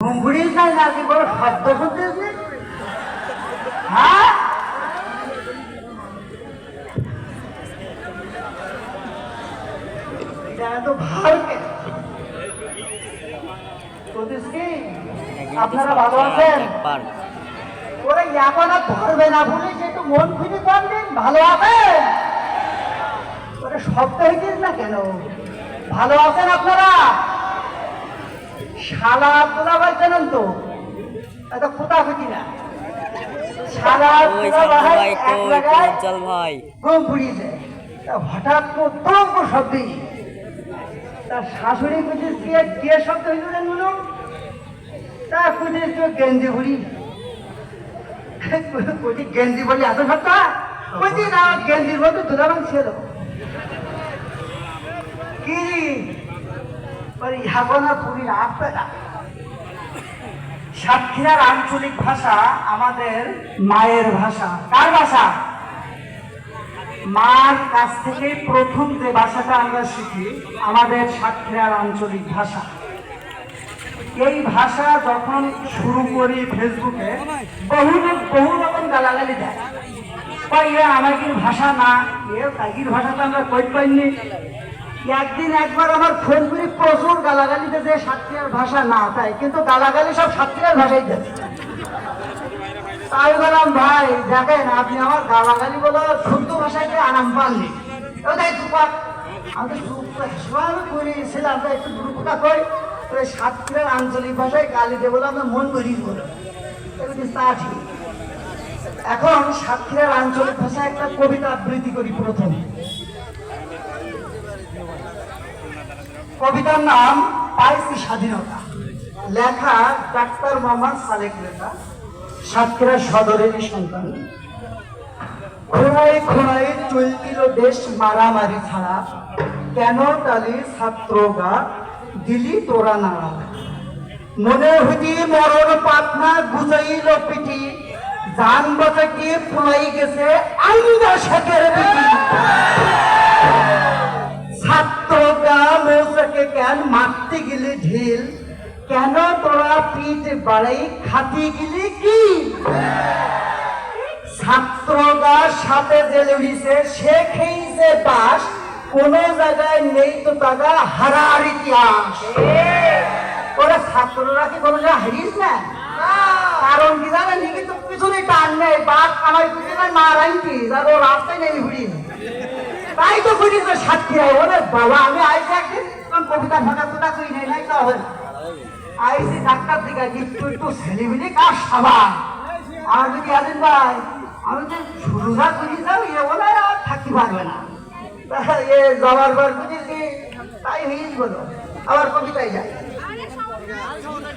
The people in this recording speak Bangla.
ঘুমঘুড়ির নাই নাকি বড় শব্দ শুনতেছি? হ্যাঁ, এটা এত ভালো কেন? আপনারা ভালো আছেন? ওরা এখন আর ধরবে না বলে যে একটু মন খুঁজে করবেন, ভালো আছেন? ওরা শব্দ হইতেন না কেন? ভালো আছেন আপনারা? শালা দুলাভাই জানেন তো, এত খোঁটাখুটি না। শালা দুলাভাই এক জায়গায় ঘুম ফুরিয়েছে, হঠাৎ প্রথম শব্দে তার শাশুড়ি কুচিস দিয়ে কে শব্দ হইল রে নুনু? তা কুচিস গেঞ্জি ভুড়ি, গেঞ্জি বলি এত শব্দ? বলছি না, গেঞ্জির মধ্যে দুলাভাই ছিল কি এখন আর পুরীর আসবে না। সাতক্ষীরার আঞ্চলিক ভাষা আমাদের মায়ের ভাষা। কার ভাষা? মার কাছ থেকে প্রথম যে ভাষাটা আমরা শিখি আমাদের সাতক্ষীরার আঞ্চলিক ভাষা। এই ভাষা যখন শুরু করি ফেসবুকে বহু রকম গালাগালি দেয়, আমার কি ভাষা না, তাগির ভাষা তো আমরা কই পাইনি। একদিন একবার আমার ফোন করে প্রচুর গালাগালি দিতে, সাতক্ষীরার ভাষা না তাই, কিন্তু গালাগালি সব সাতক্ষীরার ভাষাই দিচ্ছে। তাই বললাম ভাই দেখেন, আপনি আমার গালাগালি বলে শুদ্ধ ভাষায় আরাম পাননি। আমি করেছিলাম একটু দুর্ঘটনা কই, সাতক্ষীরার আঞ্চলিক ভাষায় গালি দিয়ে বলে আমরা মন করিয়ে বলো। এখন সাতক্ষীরার আঞ্চলিক ভাষায় একটা কবিতা আবৃত্তি করি প্রথম। কবিতার নাম পাইছি স্বাধীনতা, লেখা ডাক্তার মোহাম্মদ সালেক লেখা, সাতক্ষীরা সদরেরই সন্তান। খোঁড়ায় খোঁড়ায় চলছিল দেশ মারামারি ছাড়া, কেন তালি ছাত্রগা দিলি তোরা নাড়া। মনে হইতি মরণ পাতনা গুজাইল পিঠি, জান বাঁচাকে পুলাই গেছে আইনা শেখের পিঠি। ছাত্রগা মৌচাকে কেন মারতে গেলে ঢিল, কেন তোরা পিঠ বাড়াই খাতি গেলি কি। ছাত্রগার সাথে জেলে উঠিছে, সে খেয়েছে বাস, কোন জায়গায় নেই তো তাগা হারার ইতিহাস। ওরা ছাত্ররা কি কোনো জায়গায় হারিয়েছ না? কারণ কি জানেন, কিন্তু পিছনে টান নেই, বাঘ কামাই পিছনে মারাইছি, যার ও রাস্তায় নেই ঘুরিয়ে, তাই তো ঘুরিয়েছে সাতক্ষীরায়। ওরে বাবা, আমি আইসি একদিন কবিতা ফাঁকা করি নাই তো হবে না। আইসি ডাক্তার দিকে একটু ছেলেমিলি কার সাবান। আর যদি আদিন ভাই আমি যে শুরুটা করি যাও, এ বলে আর থাকতে পারবে না, এ যাওয়ার বার বুঝেছি, তাই হয়েই বলো আবার কবিতায় যায়।